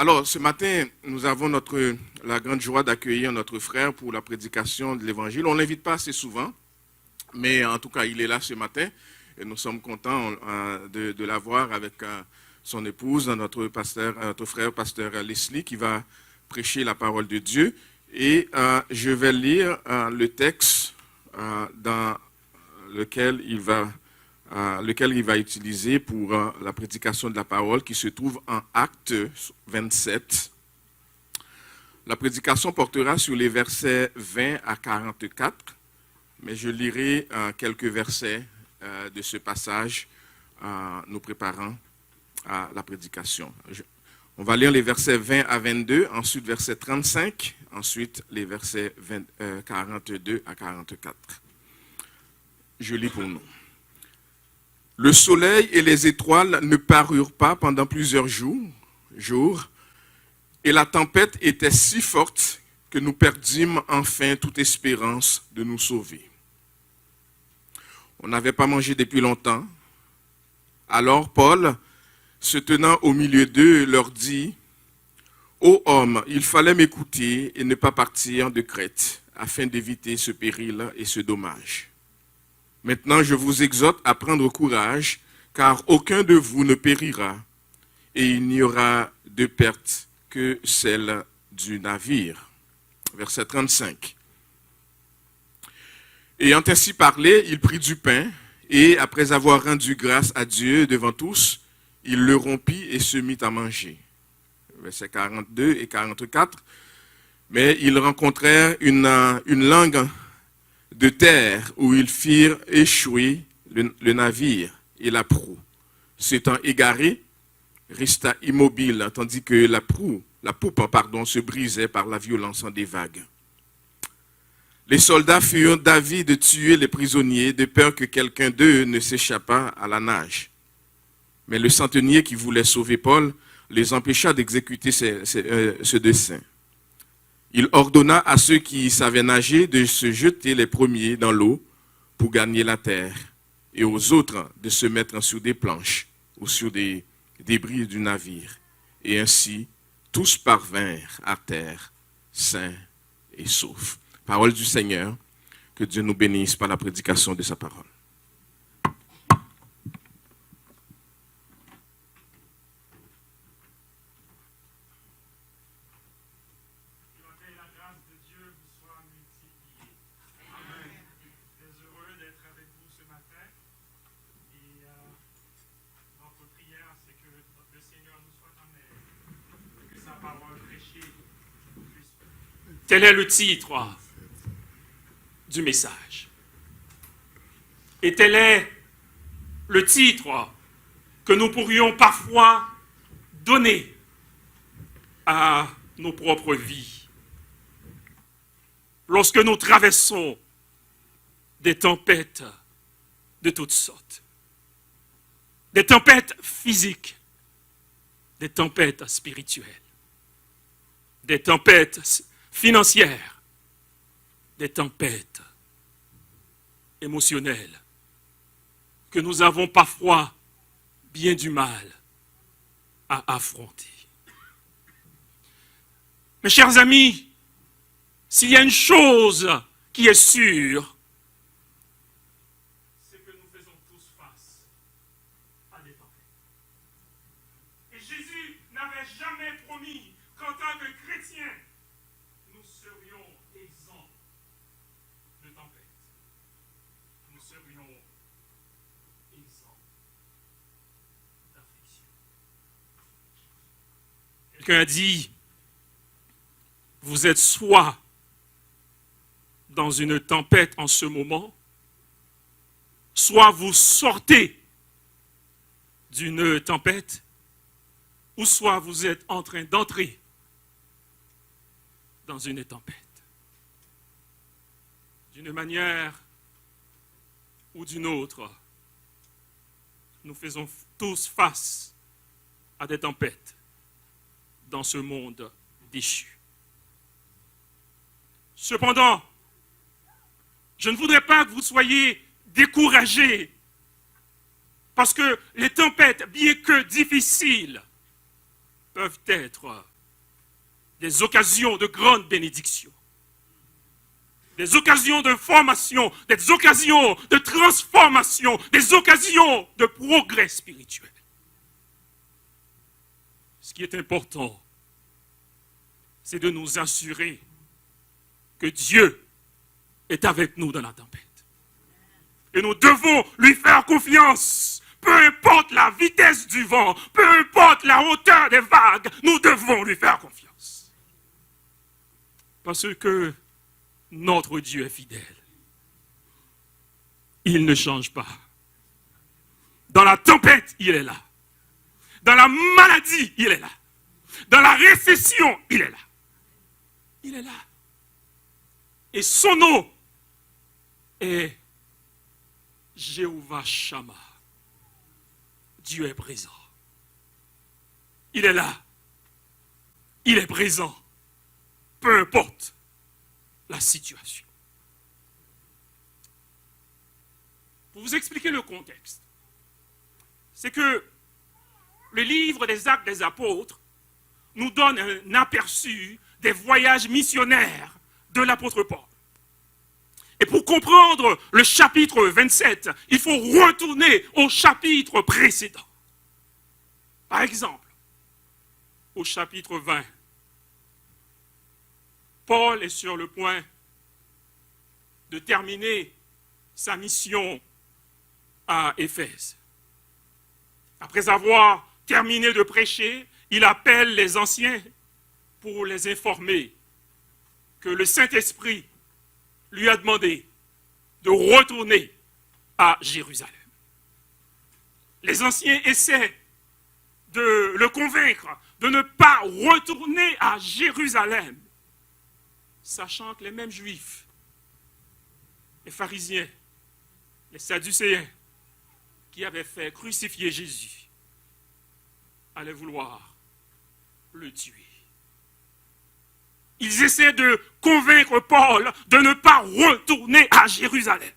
Alors, ce matin, nous avons la grande joie d'accueillir notre frère pour la prédication de l'Évangile. On ne l'invite pas assez souvent, mais en tout cas, il est là ce matin et nous sommes contents de l'avoir avec son épouse, notre frère, pasteur Leslie, qui va prêcher la parole de Dieu. Et je vais lire le texte dans lequel il va utiliser pour la prédication de la parole, qui se trouve en Actes 27. La prédication portera sur les versets 20 à 44, mais je lirai quelques versets de ce passage nous préparant à la prédication. On va lire les versets 20 à 22, ensuite verset 35, ensuite les versets 42 à 44. Je lis pour nous. Le soleil et les étoiles ne parurent pas pendant plusieurs jours, et la tempête était si forte que nous perdîmes enfin toute espérance de nous sauver. On n'avait pas mangé depuis longtemps. Alors Paul, se tenant au milieu d'eux, leur dit : « Ô hommes, il fallait m'écouter et ne pas partir de Crète, afin d'éviter ce péril et ce dommage. Maintenant, je vous exhorte à prendre courage, car aucun de vous ne périra, et il n'y aura de perte que celle du navire. » Verset 35. Ayant ainsi parlé, il prit du pain, et après avoir rendu grâce à Dieu devant tous, il le rompit et se mit à manger. Versets 42 et 44. Mais ils rencontrèrent une langue de terre où ils firent échouer le navire et la proue. S'étant égaré, resta immobile, tandis que la poupe se brisait par la violence des vagues. Les soldats furent d'avis de tuer les prisonniers, de peur que quelqu'un d'eux ne s'échappât à la nage. Mais le centenier qui voulait sauver Paul les empêcha d'exécuter ce dessein. Il ordonna à ceux qui savaient nager de se jeter les premiers dans l'eau pour gagner la terre, et aux autres de se mettre sur des planches ou sur des débris du navire. Et ainsi, tous parvinrent à terre, sains et saufs. Parole du Seigneur, que Dieu nous bénisse par la prédication de sa parole. Tel est le titre du message. Et tel est le titre que nous pourrions parfois donner à nos propres vies. Lorsque nous traversons des tempêtes de toutes sortes, des tempêtes physiques, des tempêtes spirituelles, des tempêtes financières, des tempêtes émotionnelles que nous avons parfois bien du mal à affronter. Mes chers amis, s'il y a une chose qui est sûre, c'est que nous faisons tous face à des tempêtes. Et Jésus n'avait jamais promis qu'en tant que chrétien, nous serions exempts de tempête. Nous serions exempts d'affliction. Quelqu'un a dit, vous êtes soit dans une tempête en ce moment, soit vous sortez d'une tempête, ou soit vous êtes en train d'entrer dans une tempête. D'une manière ou d'une autre, nous faisons tous face à des tempêtes dans ce monde déchu. Cependant, je ne voudrais pas que vous soyez découragés, parce que les tempêtes, bien que difficiles, peuvent être des occasions de grande bénédiction, des occasions de formation, des occasions de transformation, des occasions de progrès spirituel. Ce qui est important, c'est de nous assurer que Dieu est avec nous dans la tempête. Et nous devons lui faire confiance. Peu importe la vitesse du vent, peu importe la hauteur des vagues, nous devons lui faire confiance. Parce que notre Dieu est fidèle. Il ne change pas. Dans la tempête, il est là. Dans la maladie, il est là. Dans la récession, il est là. Il est là. Et son nom est Jéhovah Shammah. Dieu est présent. Il est là. Il est présent. Peu importe la situation. Pour vous expliquer le contexte, c'est que le livre des Actes des Apôtres nous donne un aperçu des voyages missionnaires de l'apôtre Paul. Et pour comprendre le chapitre 27, il faut retourner au chapitre précédent. Par exemple, au chapitre 20, Paul est sur le point de terminer sa mission à Éphèse. Après avoir terminé de prêcher, il appelle les anciens pour les informer que le Saint-Esprit lui a demandé de retourner à Jérusalem. Les anciens essaient de le convaincre de ne pas retourner à Jérusalem, sachant que les mêmes Juifs, les pharisiens, les sadducéens, qui avaient fait crucifier Jésus, allaient vouloir le tuer. Ils essaient de convaincre Paul de ne pas retourner à Jérusalem.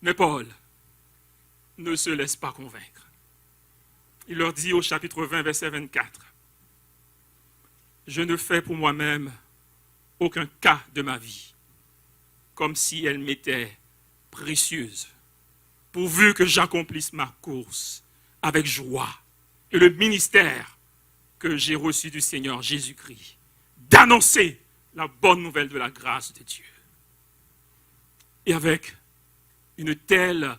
Mais Paul ne se laisse pas convaincre. Il leur dit au chapitre 20, verset 24, « Je ne fais pour moi-même aucun cas de ma vie, comme si elle m'était précieuse, pourvu que j'accomplisse ma course avec joie et le ministère que j'ai reçu du Seigneur Jésus-Christ, d'annoncer la bonne nouvelle de la grâce de Dieu. » Et avec une telle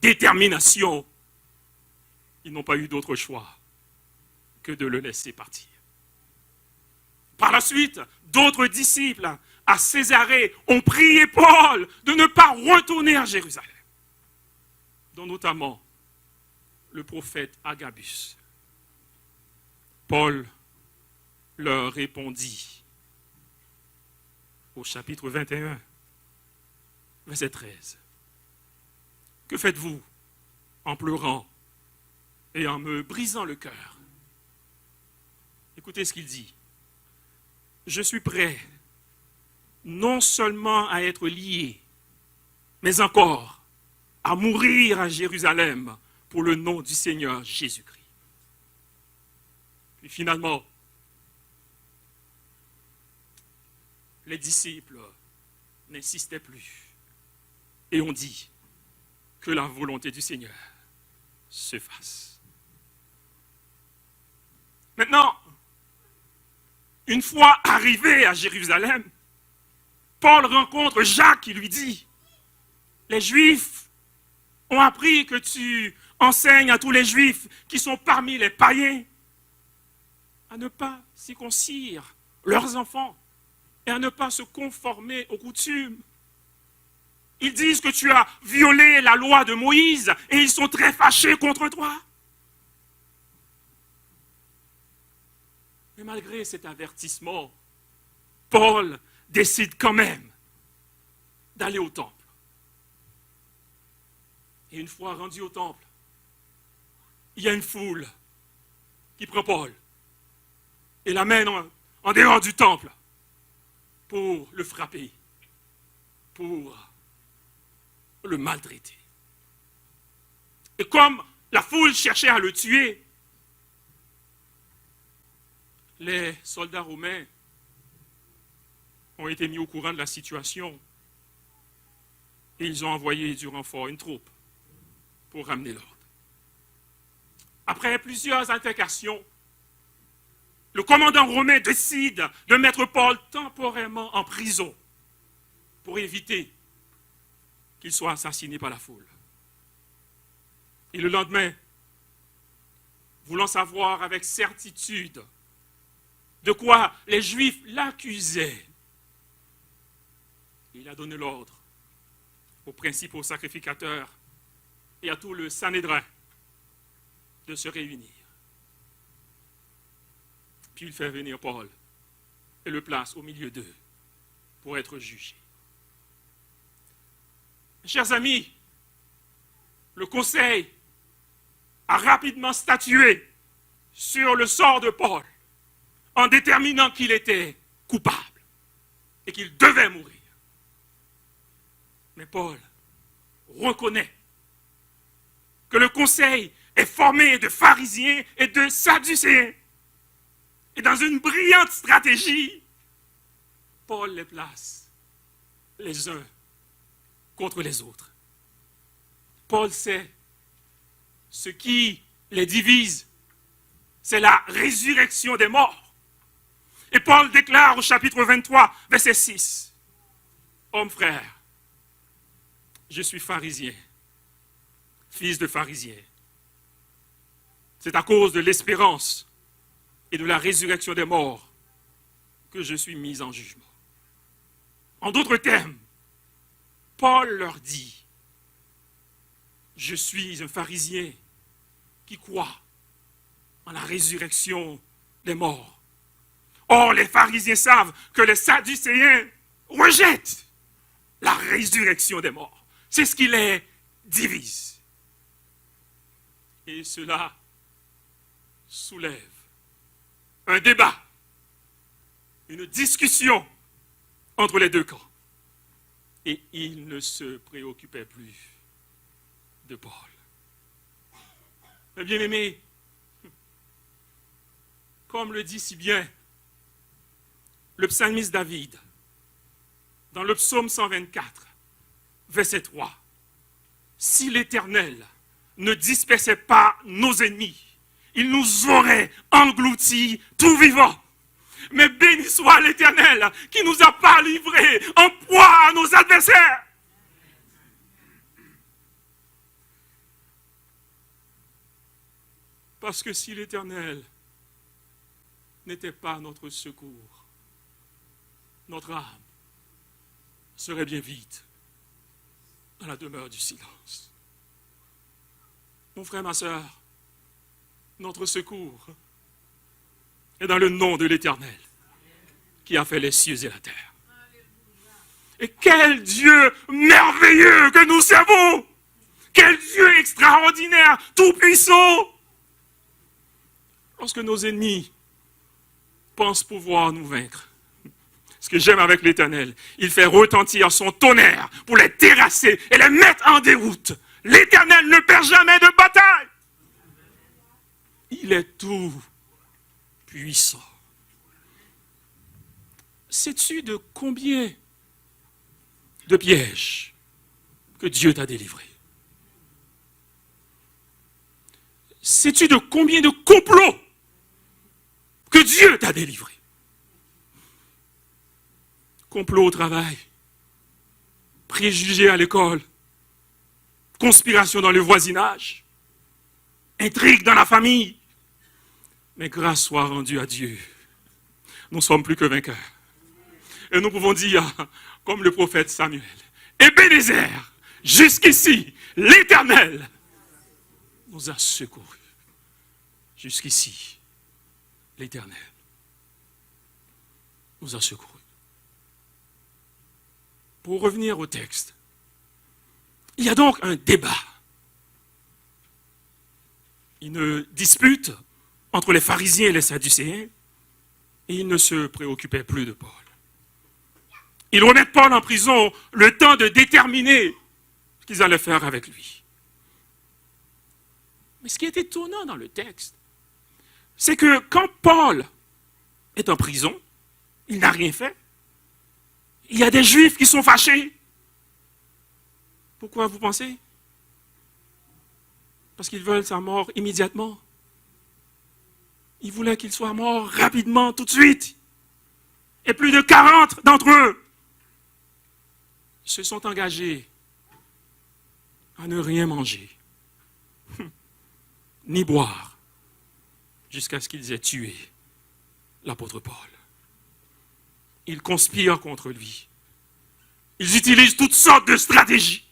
détermination, ils n'ont pas eu d'autre choix que de le laisser partir. Par la suite, d'autres disciples à Césarée ont prié Paul de ne pas retourner à Jérusalem, dont notamment le prophète Agabus. Paul leur répondit au chapitre 21, verset 13. « Que faites-vous en pleurant et en me brisant le cœur ?» Écoutez ce qu'il dit. « Je suis prêt non seulement à être lié, mais encore à mourir à Jérusalem pour le nom du Seigneur Jésus-Christ. » Puis finalement, les disciples n'insistaient plus et ont dit que la volonté du Seigneur se fasse. Maintenant, une fois arrivé à Jérusalem, Paul rencontre Jacques qui lui dit « Les Juifs ont appris que tu enseignes à tous les Juifs qui sont parmi les païens à ne pas circoncire leurs enfants et à ne pas se conformer aux coutumes. Ils disent que tu as violé la loi de Moïse et ils sont très fâchés contre toi. » Mais malgré cet avertissement, Paul décide quand même d'aller au temple. Et une fois rendu au temple, il y a une foule qui prend Paul et l'amène en dehors du temple pour le frapper, pour le maltraiter. Et comme la foule cherchait à le tuer, les soldats romains ont été mis au courant de la situation et ils ont envoyé du renfort, une troupe, pour ramener l'ordre. Après plusieurs altercations, le commandant romain décide de mettre Paul temporairement en prison pour éviter qu'il soit assassiné par la foule. Et le lendemain, voulant savoir avec certitude de quoi les Juifs l'accusaient, il a donné l'ordre aux principaux sacrificateurs et à tout le Sanhédrin de se réunir. Puis il fait venir Paul et le place au milieu d'eux pour être jugé. Chers amis, le conseil a rapidement statué sur le sort de Paul en déterminant qu'il était coupable et qu'il devait mourir. Mais Paul reconnaît que le conseil est formé de pharisiens et de sadducéens. Et dans une brillante stratégie, Paul les place les uns contre les autres. Paul sait ce qui les divise, c'est la résurrection des morts. Et Paul déclare au chapitre 23, verset 6, « Homme frère, je suis pharisien, fils de pharisien. C'est à cause de l'espérance et de la résurrection des morts que je suis mis en jugement. » En d'autres termes, Paul leur dit, « Je suis un pharisien qui croit en la résurrection des morts. » Or, les pharisiens savent que les sadducéens rejettent la résurrection des morts. C'est ce qui les divise. Et cela soulève un débat, une discussion entre les deux camps. Et ils ne se préoccupaient plus de Paul. Mais bien aimé, comme le dit si bien le psalmiste David, dans le psaume 124, verset 3, « Si l'Éternel ne dispersait pas nos ennemis, il nous aurait engloutis tout vivants. Mais béni soit l'Éternel qui ne nous a pas livrés en proie à nos adversaires. » Parce que si l'Éternel n'était pas notre secours, notre âme serait bien vite dans la demeure du silence. Mon frère, ma sœur, notre secours est dans le nom de l'Éternel qui a fait les cieux et la terre. Et quel Dieu merveilleux que nous servons! Quel Dieu extraordinaire, tout-puissant! Lorsque nos ennemis pensent pouvoir nous vaincre, ce que j'aime avec l'Éternel, il fait retentir son tonnerre pour les terrasser et les mettre en déroute. L'Éternel ne perd jamais de bataille. Il est tout puissant. Sais-tu de combien de pièges que Dieu t'a délivré? Sais-tu de combien de complots que Dieu t'a délivré? Complot au travail, préjugés à l'école, conspiration dans le voisinage, intrigue dans la famille. Mais grâce soit rendue à Dieu, nous ne sommes plus que vainqueurs. Et nous pouvons dire, comme le prophète Samuel, « Ebenezer, jusqu'ici, l'Éternel nous a secourus. » Jusqu'ici, l'Éternel nous a secourus. Pour revenir au texte, il y a donc un débat, une dispute entre les pharisiens et les sadducéens, et ils ne se préoccupaient plus de Paul. Ils remettent Paul en prison le temps de déterminer ce qu'ils allaient faire avec lui. Mais ce qui est étonnant dans le texte, c'est que quand Paul est en prison. Il n'a rien fait. Il y a des Juifs qui sont fâchés. Pourquoi vous pensez? Parce qu'ils veulent sa mort immédiatement. Ils voulaient qu'il soit mort rapidement, tout de suite. Et plus de 40 d'entre eux se sont engagés à ne rien manger, ni boire, jusqu'à ce qu'ils aient tué l'apôtre Paul. Ils conspirent contre lui. Ils utilisent toutes sortes de stratégies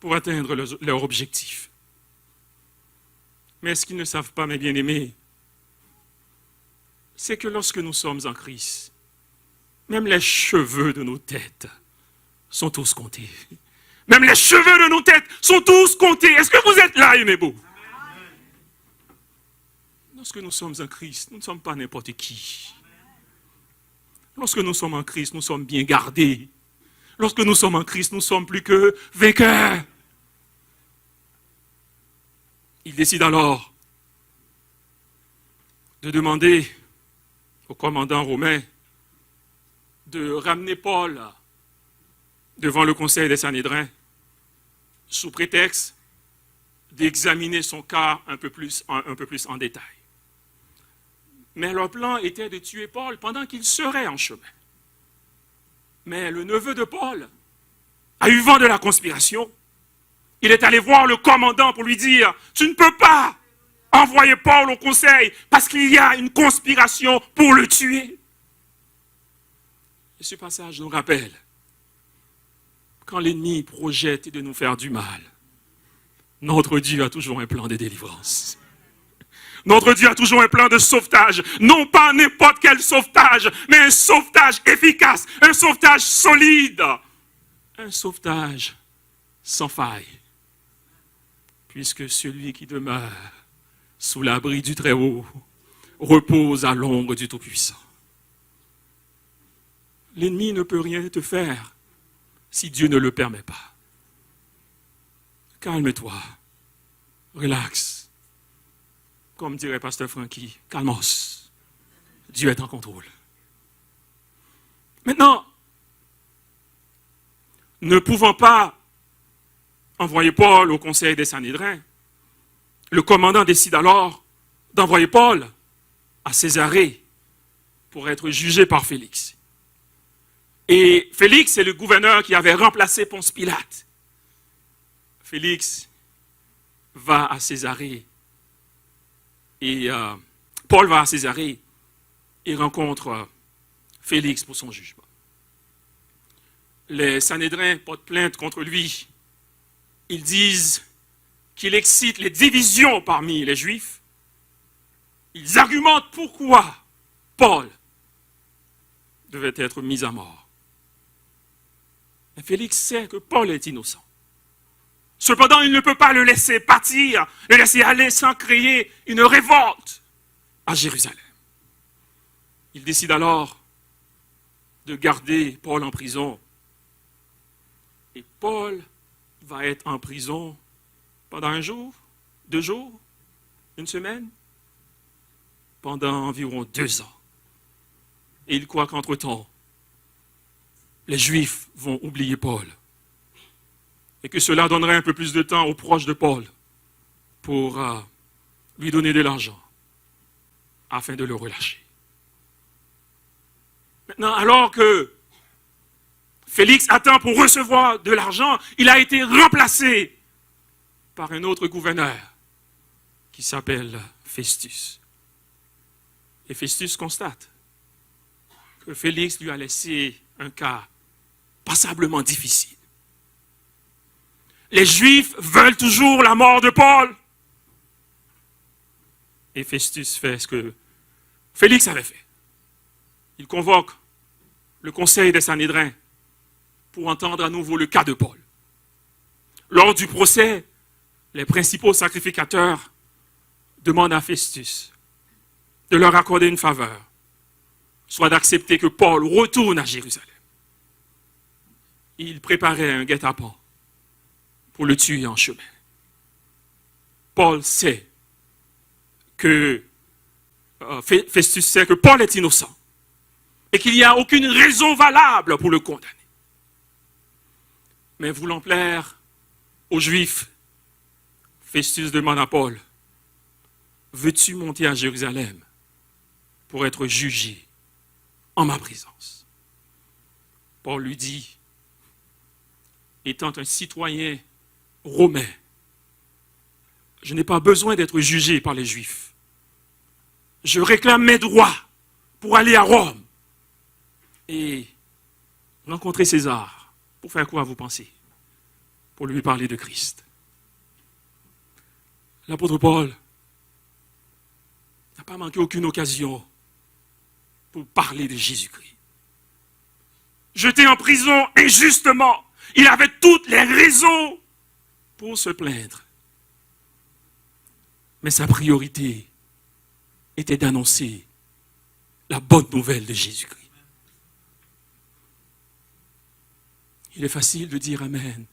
pour atteindre leur objectif. Mais ce qu'ils ne savent pas, mes bien-aimés, c'est que lorsque nous sommes en Christ, même les cheveux de nos têtes sont tous comptés. Même les cheveux de nos têtes sont tous comptés. Est-ce que vous êtes là, aimez-vous? Lorsque nous sommes en Christ, nous ne sommes pas n'importe qui. Lorsque nous sommes en Christ, nous sommes bien gardés. Lorsque nous sommes en Christ, nous sommes plus que vainqueurs. Il décide alors de demander au commandant romain de ramener Paul devant le conseil des Sanhédrins sous prétexte d'examiner son cas un peu plus en détail. Mais leur plan était de tuer Paul pendant qu'il serait en chemin. Mais le neveu de Paul a eu vent de la conspiration. Il est allé voir le commandant pour lui dire « Tu ne peux pas envoyer Paul au conseil parce qu'il y a une conspiration pour le tuer. » Et ce passage nous rappelle, quand l'ennemi projette de nous faire du mal, notre Dieu a toujours un plan de délivrance. Notre Dieu a toujours un plan de sauvetage. Non pas n'importe quel sauvetage, mais un sauvetage efficace, un sauvetage solide, un sauvetage sans faille. Puisque celui qui demeure sous l'abri du Très-Haut repose à l'ombre du Tout-Puissant. L'ennemi ne peut rien te faire si Dieu ne le permet pas. Calme-toi, relax. Comme dirait Pasteur Francky, calmos. Dieu est en contrôle. Maintenant, ne pouvant pas envoyer Paul au conseil des Sanhédrins, le commandant décide alors d'envoyer Paul à Césarée pour être jugé par Félix. Et Félix, c'est le gouverneur qui avait remplacé Ponce Pilate. Félix va à Césarée et Paul va à Césarée et rencontre Félix pour son jugement. Les Sanhédrins portent plainte contre lui. Ils disent qu'il excite les divisions parmi les Juifs. Ils argumentent pourquoi Paul devait être mis à mort. Mais Félix sait que Paul est innocent. Cependant, il ne peut pas le laisser partir, le laisser aller sans créer une révolte à Jérusalem. Il décide alors de garder Paul en prison. Et Paul va être en prison pendant un jour, 2 jours, 1 semaine, pendant environ 2 ans. Et il croit qu'entre-temps, les Juifs vont oublier Paul. Et que cela donnerait un peu plus de temps aux proches de Paul pour lui donner de l'argent afin de le relâcher. Maintenant, alors que Félix attend pour recevoir de l'argent, il a été remplacé par un autre gouverneur qui s'appelle Festus. Et Festus constate que Félix lui a laissé un cas passablement difficile. Les Juifs veulent toujours la mort de Paul. Et Festus fait ce que Félix avait fait. Il convoque le conseil des Sanhédrins pour entendre à nouveau le cas de Paul. Lors du procès, les principaux sacrificateurs demandent à Festus de leur accorder une faveur, soit d'accepter que Paul retourne à Jérusalem. Il préparait un guet-apens pour le tuer en chemin. Paul sait que Festus sait que Paul est innocent et qu'il n'y a aucune raison valable pour le condamner. Mais voulant plaire aux Juifs, Festus demande à Paul, veux-tu monter à Jérusalem pour être jugé en ma présence? Paul lui dit, étant un citoyen romain, je n'ai pas besoin d'être jugé par les Juifs. Je réclame mes droits pour aller à Rome et rencontrer César. Pour faire quoi, vous pensez? Pour lui parler de Christ. L'apôtre Paul n'a pas manqué aucune occasion pour parler de Jésus-Christ. Jeté en prison injustement, il avait toutes les raisons pour se plaindre. Mais sa priorité était d'annoncer la bonne nouvelle de Jésus-Christ. Il est facile de dire Amen.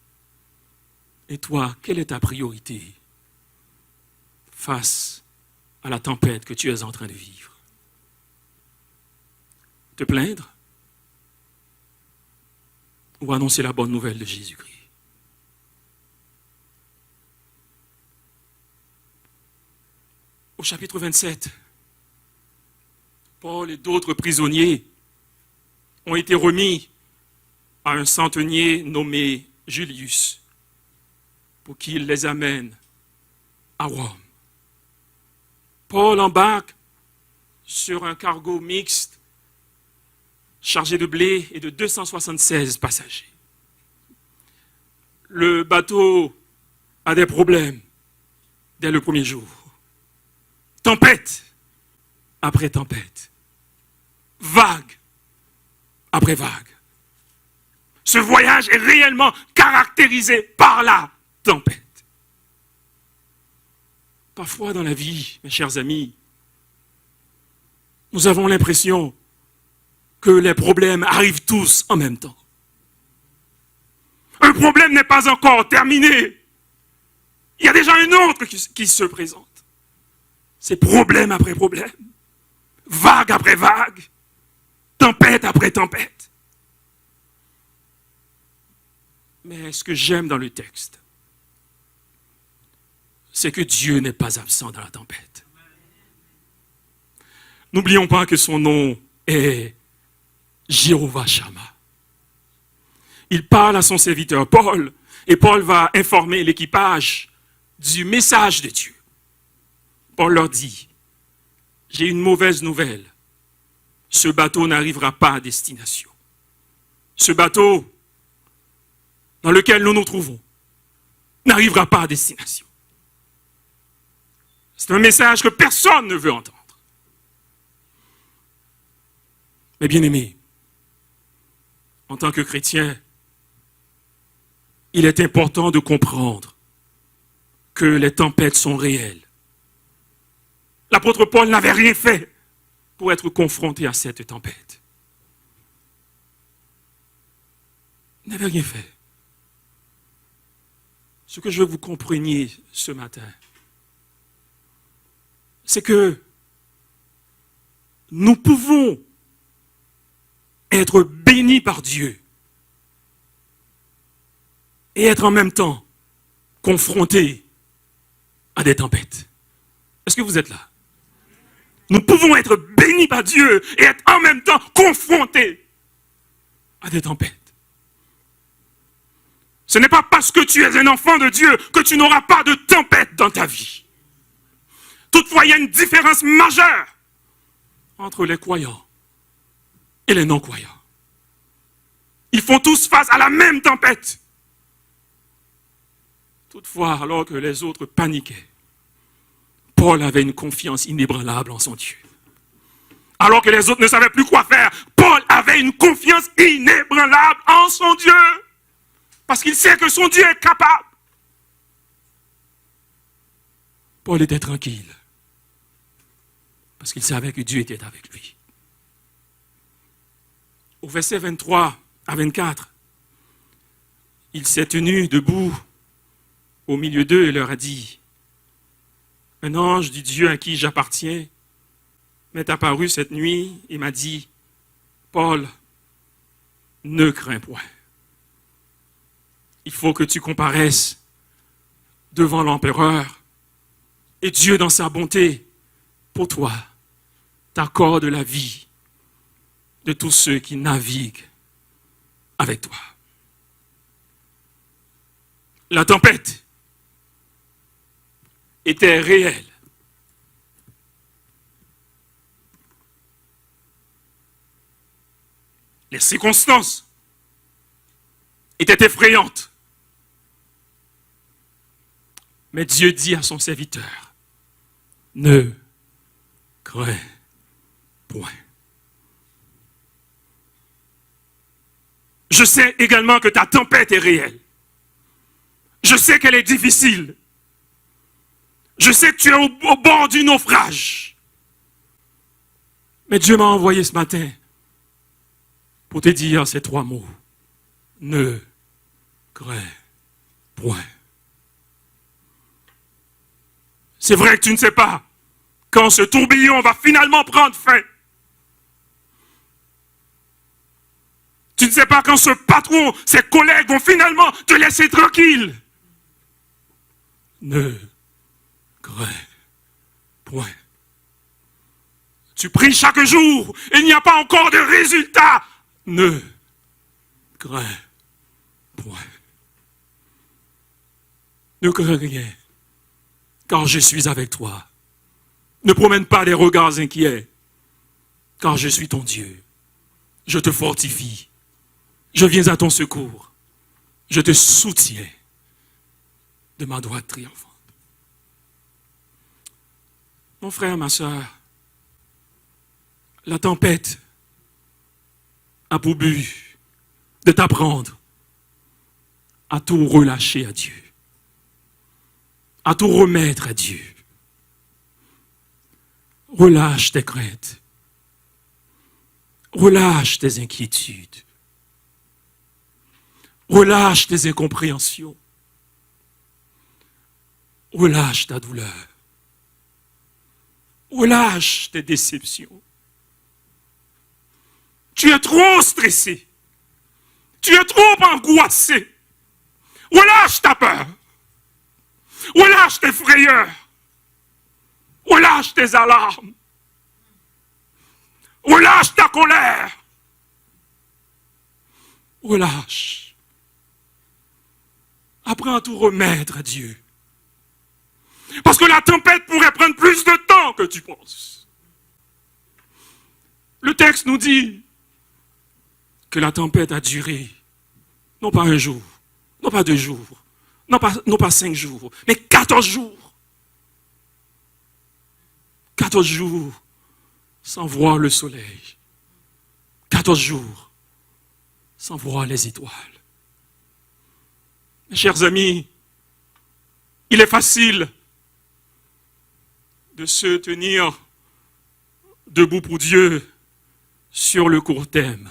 Et toi, quelle est ta priorité face à la tempête que tu es en train de vivre? Te plaindre ou annoncer la bonne nouvelle de Jésus-Christ? Au chapitre 27, Paul et d'autres prisonniers ont été remis à un centenier nommé Julius pour qu'il les amène à Rome. Paul embarque sur un cargo mixte chargé de blé et de 276 passagers. Le bateau a des problèmes dès le premier jour. Tempête après tempête. Vague après vague. Ce voyage est réellement caractérisé par la tempête. Parfois dans la vie, mes chers amis, nous avons l'impression que les problèmes arrivent tous en même temps. Un problème n'est pas encore terminé. Il y a déjà un autre qui se présente. C'est problème après problème, vague après vague, tempête après tempête. Mais ce que j'aime dans le texte, c'est que Dieu n'est pas absent dans la tempête. N'oublions pas que son nom est Jéhovah Shammah. Il parle à son serviteur Paul, et Paul va informer l'équipage du message de Dieu. Paul leur dit, j'ai une mauvaise nouvelle. Ce bateau n'arrivera pas à destination. Ce bateau dans lequel nous nous trouvons n'arrivera pas à destination. C'est un message que personne ne veut entendre. Mais bien aimé, en tant que chrétien, il est important de comprendre que les tempêtes sont réelles. L'apôtre Paul n'avait rien fait pour être confronté à cette tempête. Il n'avait rien fait. Ce que je veux que vous compreniez ce matin, c'est que nous pouvons être bénis par Dieu et être en même temps confrontés à des tempêtes. Est-ce que vous êtes là? Nous pouvons être bénis par Dieu et être en même temps confrontés à des tempêtes. Ce n'est pas parce que tu es un enfant de Dieu que tu n'auras pas de tempête dans ta vie. Toutefois, il y a une différence majeure entre les croyants et les non-croyants. Ils font tous face à la même tempête. Toutefois, alors que les autres paniquaient, Paul avait une confiance inébranlable en son Dieu. Alors que les autres ne savaient plus quoi faire, Paul avait une confiance inébranlable en son Dieu. Parce qu'il sait que son Dieu est capable. Paul était tranquille. Parce qu'il savait que Dieu était avec lui. Au verset 23 à 24, il s'est tenu debout au milieu d'eux et leur a dit, un ange du Dieu à qui j'appartiens m'est apparu cette nuit et m'a dit, Paul, ne crains point. Il faut que tu comparaisses devant l'empereur et Dieu, dans sa bonté, pour toi, t'accorde la vie de tous ceux qui naviguent avec toi. La tempête était réelle. Les circonstances étaient effrayantes. Mais Dieu dit à son serviteur, ne crains point. Je sais également que ta tempête est réelle. Je sais qu'elle est difficile. Je sais que tu es au bord du naufrage. Mais Dieu m'a envoyé ce matin pour te dire ces 3 mots. Ne crains point. C'est vrai que tu ne sais pas quand ce tourbillon va finalement prendre fin. Tu ne sais pas quand ce patron, ses collègues vont finalement te laisser tranquille. Ne crains point. Tu pries chaque jour et il n'y a pas encore de résultat. Ne crains point. Ne crains rien, car je suis avec toi. Ne promène pas des regards inquiets, car je suis ton Dieu. Je te fortifie. Je viens à ton secours. Je te soutiens de ma droite triomphante. Mon frère, ma soeur, la tempête a pour but de t'apprendre à tout relâcher à Dieu, à tout remettre à Dieu. Relâche tes craintes, relâche tes inquiétudes, relâche tes incompréhensions, relâche ta douleur, relâche tes déceptions. Tu es trop stressé, tu es trop angoissé. Relâche ta peur, relâche tes frayeurs, relâche tes alarmes, relâche ta colère, relâche. Apprends à tout remettre à Dieu. Parce que la tempête pourrait prendre plus de temps que tu penses. Le texte nous dit que la tempête a duré, non pas 1 jour, non pas 2 jours, non pas 5 jours, mais 14 jours. 14 jours sans voir le soleil. 14 jours sans voir les étoiles. Mes chers amis, il est facile de se tenir debout pour Dieu sur le court terme.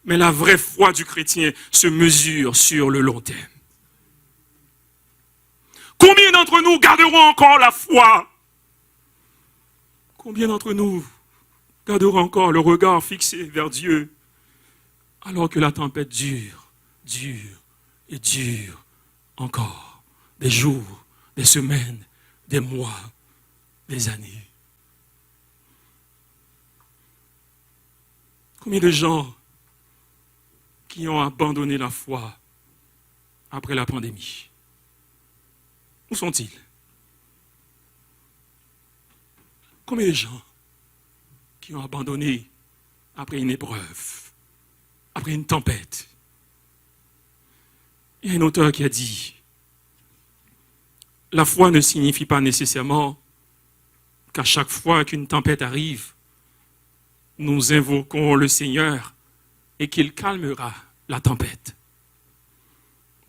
Mais la vraie foi du chrétien se mesure sur le long terme. Combien d'entre nous garderont encore la foi? Combien d'entre nous garderont encore le regard fixé vers Dieu alors que la tempête dure et dure encore des jours, des semaines, des mois, des années? Combien de gens qui ont abandonné la foi après la pandémie? Où sont-ils? Combien de gens qui ont abandonné après une épreuve, après une tempête? Il y a un auteur qui a dit, la foi ne signifie pas nécessairement qu'à chaque fois qu'une tempête arrive, nous invoquons le Seigneur et qu'il calmera la tempête.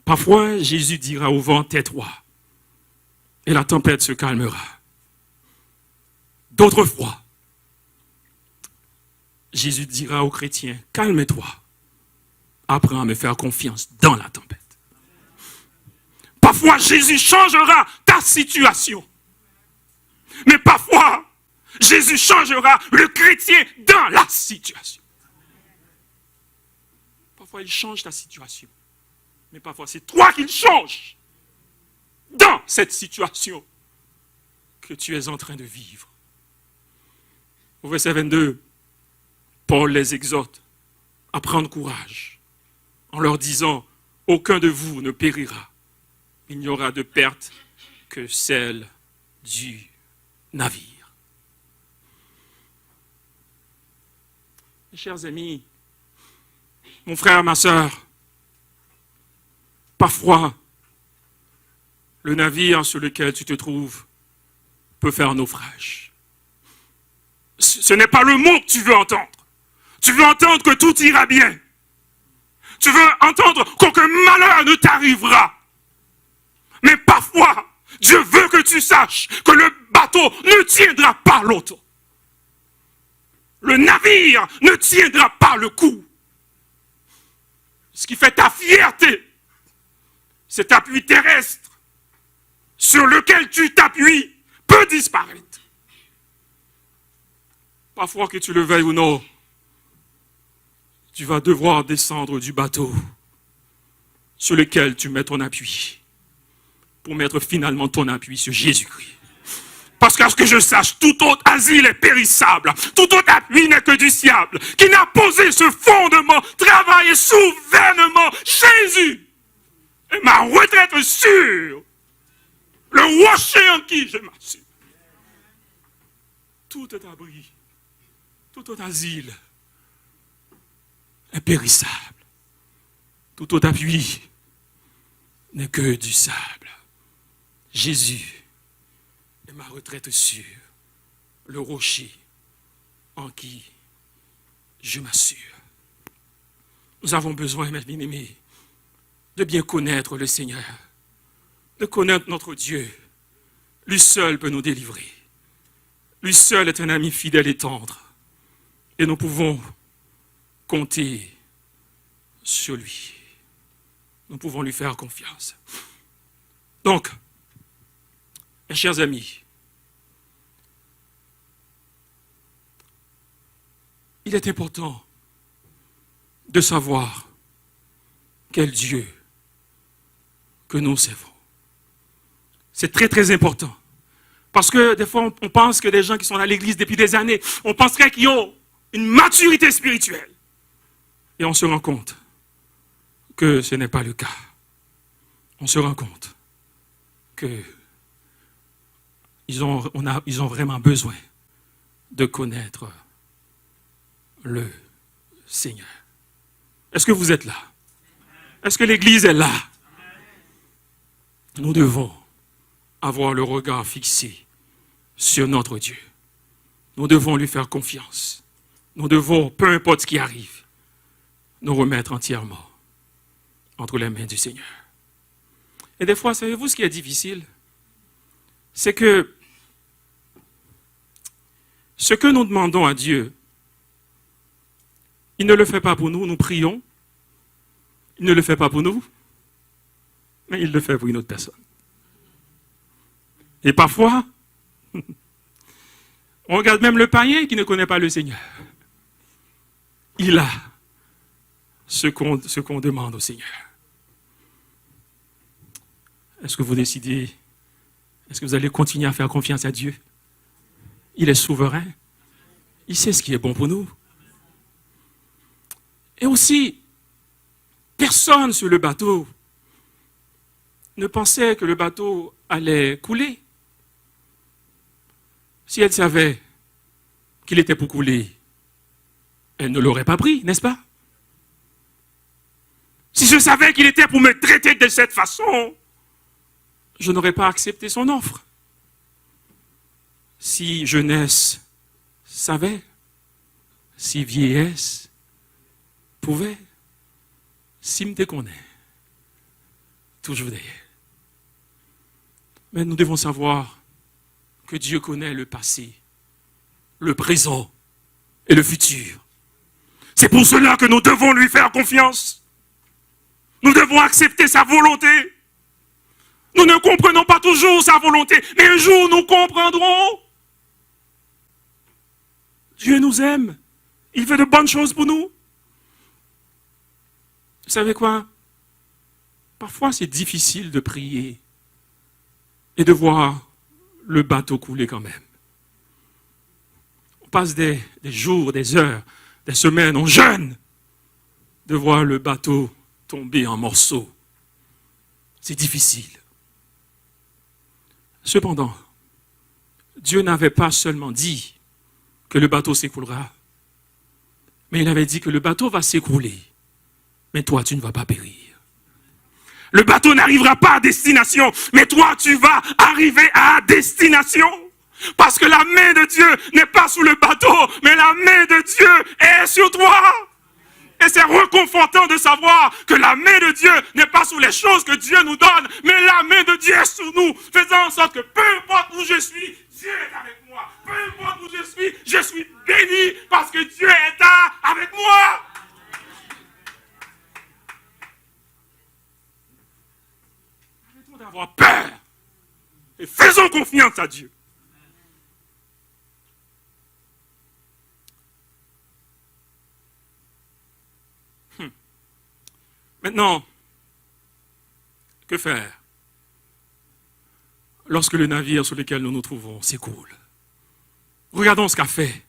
Parfois, Jésus dira au vent, tais-toi, et la tempête se calmera. D'autres fois, Jésus dira aux chrétiens, calme-toi, apprends à me faire confiance dans la tempête. Parfois, Jésus changera ta situation. Mais parfois, Jésus changera le chrétien dans la situation. Parfois, il change ta situation. Mais parfois, c'est toi qui le changes dans cette situation que tu es en train de vivre. Au verset 22, Paul les exhorte à prendre courage en leur disant, aucun de vous ne périra. Il n'y aura de perte que celle du navire. Mes chers amis, mon frère, ma sœur, parfois, le navire sur lequel tu te trouves peut faire naufrage. Ce n'est pas le mot que tu veux entendre. Tu veux entendre que tout ira bien. Tu veux entendre qu'aucun malheur ne t'arrivera. Mais parfois, Dieu veut que tu saches que le bateau ne tiendra pas l'autre. Le navire ne tiendra pas le coup. Ce qui fait ta fierté, cet appui terrestre sur lequel tu t'appuies peut disparaître. Parfois, que tu le veuilles ou non, tu vas devoir descendre du bateau sur lequel tu mets ton appui pour mettre finalement ton appui sur Jésus-Christ. Parce qu'à ce que je sache, tout autre asile est périssable. Tout autre appui n'est que du diable qui n'a posé ce fondement, travaillé souverainement Jésus. Et ma retraite sûre, le rocher en qui je m'assure. Tout est abri, tout autre asile est périssable. Tout autre appui n'est que du sable. Jésus est ma retraite sûre, le rocher en qui je m'assure. Nous avons besoin, mes bien-aimés, de bien connaître le Seigneur, de connaître notre Dieu. Lui seul peut nous délivrer. Lui seul est un ami fidèle et tendre. Et nous pouvons compter sur lui. Nous pouvons lui faire confiance. Donc, mes chers amis, il est important de savoir quel Dieu que nous servons. C'est très très important. Parce que des fois, on pense que des gens qui sont à l'église depuis des années, on penserait qu'ils ont une maturité spirituelle. Et on se rend compte que ce n'est pas le cas. On se rend compte que ils ont vraiment besoin de connaître le Seigneur. Est-ce que vous êtes là? Est-ce que l'Église est là? Nous devons avoir le regard fixé sur notre Dieu. Nous devons lui faire confiance. Nous devons, peu importe ce qui arrive, nous remettre entièrement entre les mains du Seigneur. Et des fois, savez-vous ce qui est difficile? C'est que ce que nous demandons à Dieu, il ne le fait pas pour nous, nous prions. Il ne le fait pas pour nous, mais il le fait pour une autre personne. Et parfois, on regarde même le païen qui ne connaît pas le Seigneur. Il a ce qu'on demande au Seigneur. Est-ce que vous décidez, est-ce que vous allez continuer à faire confiance à Dieu? Il est souverain. Il sait ce qui est bon pour nous. Et aussi, personne sur le bateau ne pensait que le bateau allait couler. Si elle savait qu'il était pour couler, elle ne l'aurait pas pris, n'est-ce pas? Si je savais qu'il était pour me traiter de cette façon, je n'aurais pas accepté son offre. Si jeunesse savait, si vieillesse pouvait, si me déconnaît, toujours derrière. Mais nous devons savoir que Dieu connaît le passé, le présent et le futur. C'est pour cela que nous devons lui faire confiance. Nous devons accepter sa volonté. Nous ne comprenons pas toujours sa volonté, mais un jour nous comprendrons. Dieu nous aime. Il fait de bonnes choses pour nous. Vous savez quoi? Parfois, c'est difficile de prier et de voir le bateau couler quand même. On passe des jours, des heures, des semaines, on jeûne de voir le bateau tomber en morceaux. C'est difficile. Cependant, Dieu n'avait pas seulement dit que le bateau s'écoulera, mais il avait dit que le bateau va s'écrouler, mais toi, tu ne vas pas périr. Le bateau n'arrivera pas à destination, mais toi, tu vas arriver à destination. Parce que la main de Dieu n'est pas sous le bateau, mais la main de Dieu est sur toi. Et c'est réconfortant de savoir que la main de Dieu n'est pas sur les choses que Dieu nous donne, mais la main de Dieu est sur nous, faisant en sorte que peu importe où je suis, Dieu est avec moi. Peu importe où je suis béni parce que Dieu est là avec moi. Arrêtons d'avoir peur et faisons confiance à Dieu. Maintenant, que faire lorsque le navire sur lequel nous nous trouvons s'écoule? Regardons ce qu'a fait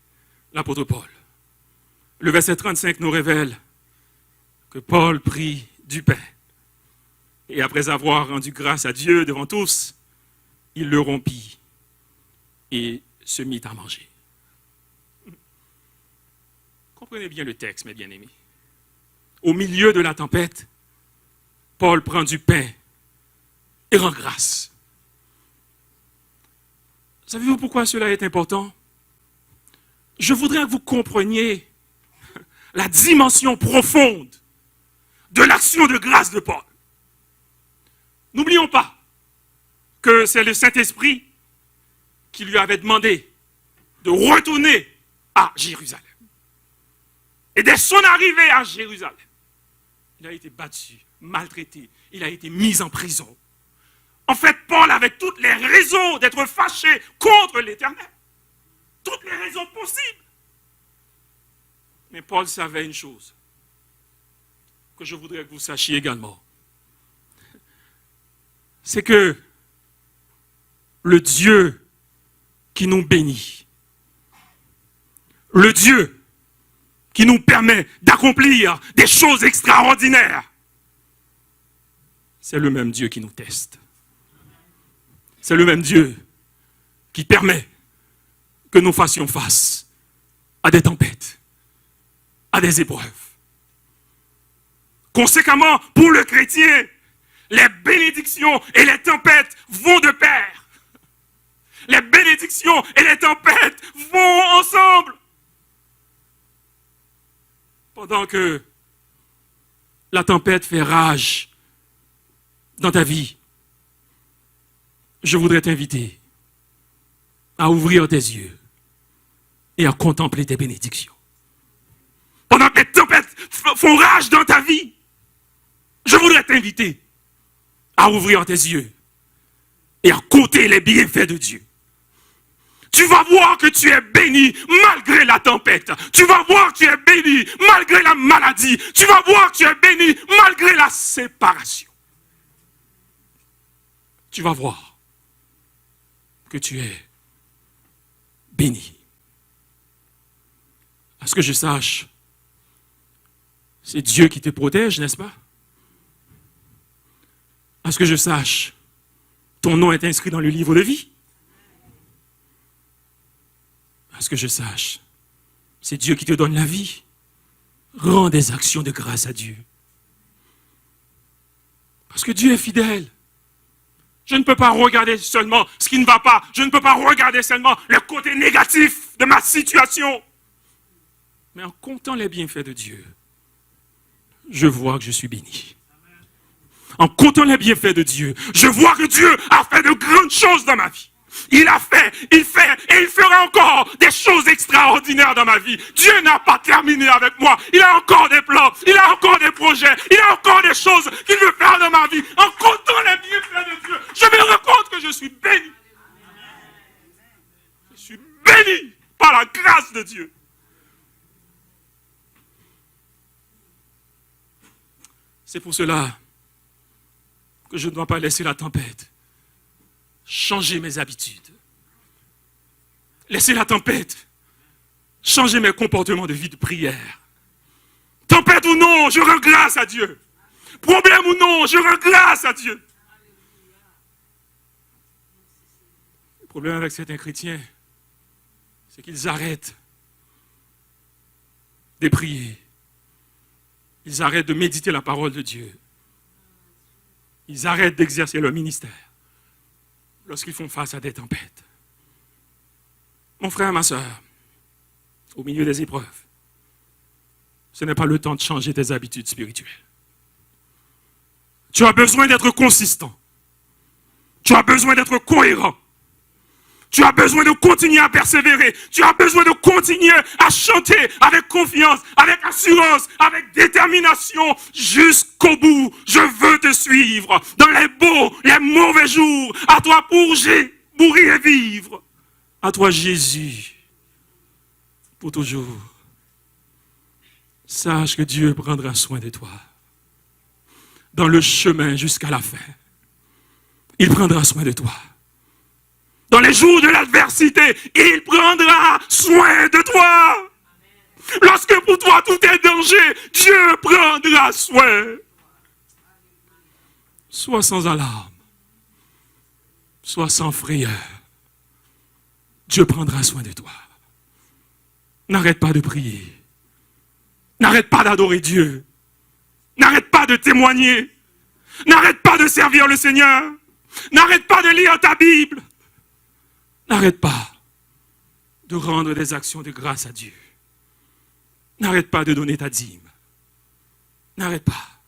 l'apôtre Paul. Le verset 35 nous révèle que Paul prit du pain. Et après avoir rendu grâce à Dieu devant tous, il le rompit et se mit à manger. Comprenez bien le texte, mes bien-aimés. Au milieu de la tempête, Paul prend du pain et rend grâce. Savez-vous pourquoi cela est important? Je voudrais que vous compreniez la dimension profonde de l'action de grâce de Paul. N'oublions pas que c'est le Saint-Esprit qui lui avait demandé de retourner à Jérusalem. Et dès son arrivée à Jérusalem, il a été battu, maltraité, il a été mis en prison. En fait, Paul avait toutes les raisons d'être fâché contre l'Éternel. Toutes les raisons possibles. Mais Paul savait une chose, que je voudrais que vous sachiez également. C'est que le Dieu qui nous bénit, le Dieu qui nous permet d'accomplir des choses extraordinaires, c'est le même Dieu qui nous teste. C'est le même Dieu qui permet que nous fassions face à des tempêtes, à des épreuves. Conséquemment, pour le chrétien, les bénédictions et les tempêtes vont de pair. Les bénédictions et les tempêtes vont ensemble. Pendant que la tempête fait rage dans ta vie, je voudrais t'inviter à ouvrir tes yeux et à contempler tes bénédictions. Pendant que les tempêtes font rage dans ta vie, je voudrais t'inviter à ouvrir tes yeux et à compter les bienfaits de Dieu. Tu vas voir que tu es béni malgré la tempête. Tu vas voir que tu es béni malgré la maladie. Tu vas voir que tu es béni malgré la séparation. Tu vas voir que tu es béni. À ce que je sache, c'est Dieu qui te protège, n'est-ce pas? À ce que je sache, ton nom est inscrit dans le livre de vie. À ce que je sache, c'est Dieu qui te donne la vie. Rends des actions de grâce à Dieu. Parce que Dieu est fidèle. Je ne peux pas regarder seulement ce qui ne va pas. Je ne peux pas regarder seulement le côté négatif de ma situation. Mais en comptant les bienfaits de Dieu, je vois que je suis béni. En comptant les bienfaits de Dieu, je vois que Dieu a fait de grandes choses dans ma vie. Il a fait, il fait et il fera encore des choses extraordinaires dans ma vie. Dieu n'a pas terminé avec moi. Il a encore des plans, il a encore des projets, il a encore des choses qu'il veut faire dans ma vie. En comptant les bienfaits de Dieu, je me rends compte que je suis béni. Je suis béni par la grâce grâce de Dieu. C'est pour cela que je ne dois pas laisser la tempête changer mes habitudes. Laisser la tempête changer mes comportements de vie de prière. Tempête ou non, je rends grâce à Dieu. Problème ou non, je rends grâce à Dieu. Le problème avec certains chrétiens, c'est qu'ils arrêtent de prier. Ils arrêtent de méditer la parole de Dieu. Ils arrêtent d'exercer leur ministère lorsqu'ils font face à des tempêtes. Mon frère, ma soeur, au milieu des épreuves, ce n'est pas le temps de changer tes habitudes spirituelles. Tu as besoin d'être consistant. Tu as besoin d'être cohérent. Tu as besoin de continuer à persévérer. Tu as besoin de continuer à chanter avec confiance, avec assurance, avec détermination jusqu'au bout. Je veux te suivre dans les beaux, les mauvais jours. À toi pour mourir et vivre. À toi Jésus, pour toujours. Sache que Dieu prendra soin de toi. Dans le chemin jusqu'à la fin. Il prendra soin de toi. Dans les jours de l'adversité, il prendra soin de toi. Lorsque pour toi tout est danger, Dieu prendra soin. Sois sans alarme. Sois sans frayeur. Dieu prendra soin de toi. N'arrête pas de prier. N'arrête pas d'adorer Dieu. N'arrête pas de témoigner. N'arrête pas de servir le Seigneur. N'arrête pas de lire ta Bible. N'arrête pas de rendre des actions de grâce à Dieu. N'arrête pas de donner ta dîme. N'arrête pas.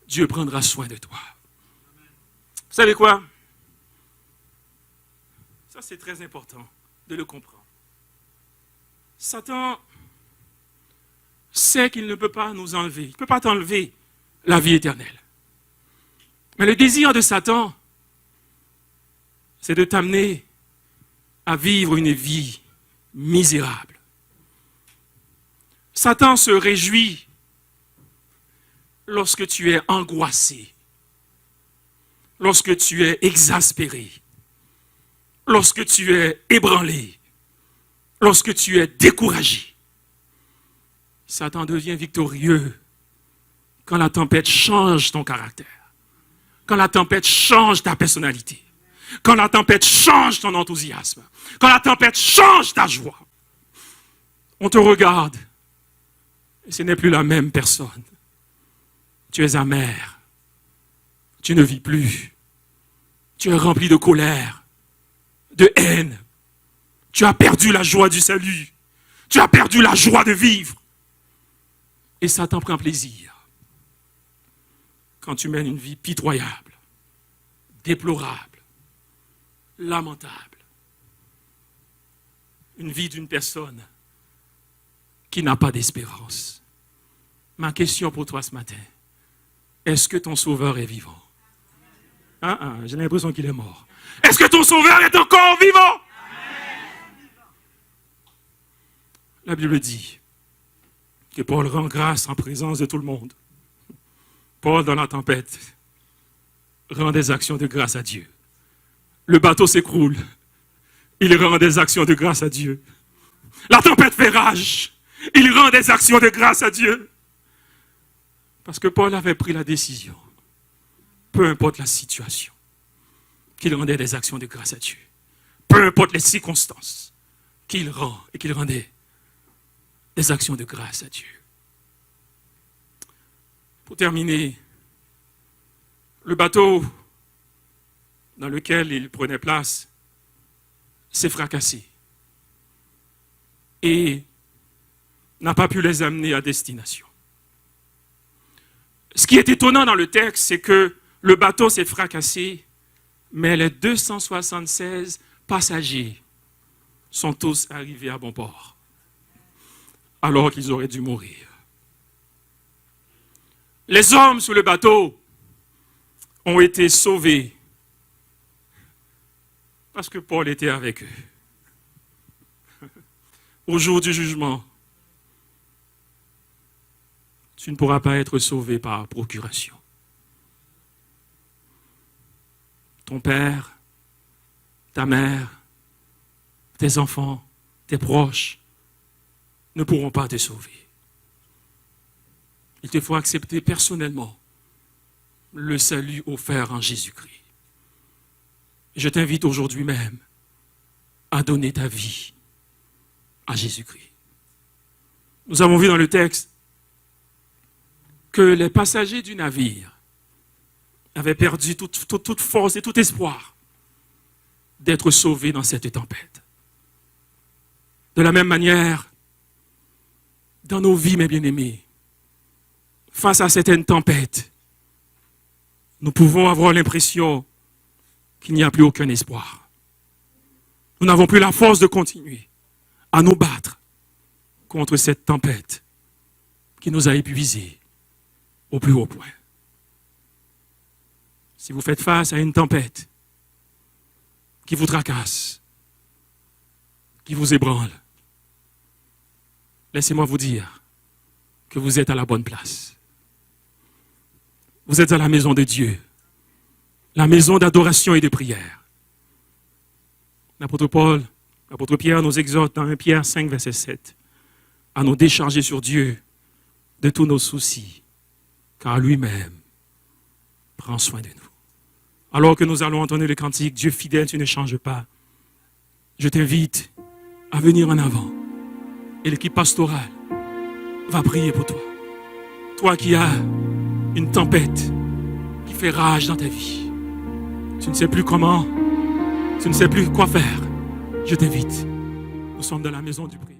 Dieu prendra soin de toi. Vous savez quoi? Ça, c'est très important de le comprendre. Satan sait qu'il ne peut pas nous enlever. Il ne peut pas t'enlever la vie éternelle. Mais le désir de Satan, c'est de t'amener à vivre une vie misérable. Satan se réjouit lorsque tu es angoissé, lorsque tu es exaspéré, lorsque tu es ébranlé, lorsque tu es découragé. Satan devient victorieux quand la tempête change ton caractère, quand la tempête change ta personnalité, quand la tempête change ton enthousiasme, quand la tempête change ta joie. On te regarde et ce n'est plus la même personne. Tu es amer, tu ne vis plus, tu es rempli de colère, de haine. Tu as perdu la joie du salut, tu as perdu la joie de vivre. Et Satan prend plaisir quand tu mènes une vie pitoyable, déplorable, lamentable. Une vie d'une personne qui n'a pas d'espérance. Ma question pour toi ce matin, est-ce que ton Sauveur est vivant? J'ai l'impression qu'il est mort. Est-ce que ton Sauveur est encore vivant? La Bible dit que Paul rend grâce en présence de tout le monde. Paul, dans la tempête, rend des actions de grâce à Dieu. Le bateau s'écroule. Il rend des actions de grâce à Dieu. La tempête fait rage. Il rend des actions de grâce à Dieu. Parce que Paul avait pris la décision, peu importe la situation, qu'il rendait des actions de grâce à Dieu. Peu importe les circonstances, qu'il rend et qu'il rendait des actions de grâce à Dieu. Pour terminer, le bateau dans lequel il prenait place s'est fracassé et n'a pas pu les amener à destination. Ce qui est étonnant dans le texte, c'est que le bateau s'est fracassé, mais les 276 passagers sont tous arrivés à bon port, alors qu'ils auraient dû mourir. Les hommes sur le bateau ont été sauvés parce que Paul était avec eux. au jour du jugement, tu ne pourras pas être sauvé par procuration. Ton père, ta mère, tes enfants, tes proches ne pourront pas te sauver. Il te faut accepter personnellement le salut offert en Jésus-Christ. Je t'invite aujourd'hui même à donner ta vie à Jésus-Christ. Nous avons vu dans le texte que les passagers du navire avaient perdu toute force et tout espoir d'être sauvés dans cette tempête. De la même manière, dans nos vies, mes bien-aimés, face à certaines tempêtes, nous pouvons avoir l'impression qu'il n'y a plus aucun espoir. Nous n'avons plus la force de continuer à nous battre contre cette tempête qui nous a épuisés au plus haut point. Si vous faites face à une tempête qui vous tracasse, qui vous ébranle, laissez-moi vous dire que vous êtes à la bonne place. Vous êtes à la maison de Dieu, la maison d'adoration et de prière. L'apôtre Pierre nous exhorte dans 1 Pierre 5, verset 7, à nous décharger sur Dieu de tous nos soucis, car lui-même prend soin de nous. Alors que nous allons entendre le cantique, Dieu fidèle, tu ne changes pas, je t'invite à venir en avant. Et l'équipe pastorale va prier pour toi. Toi qui as une tempête qui fait rage dans ta vie. Tu ne sais plus comment, tu ne sais plus quoi faire. Je t'invite. Nous sommes dans la maison du prière.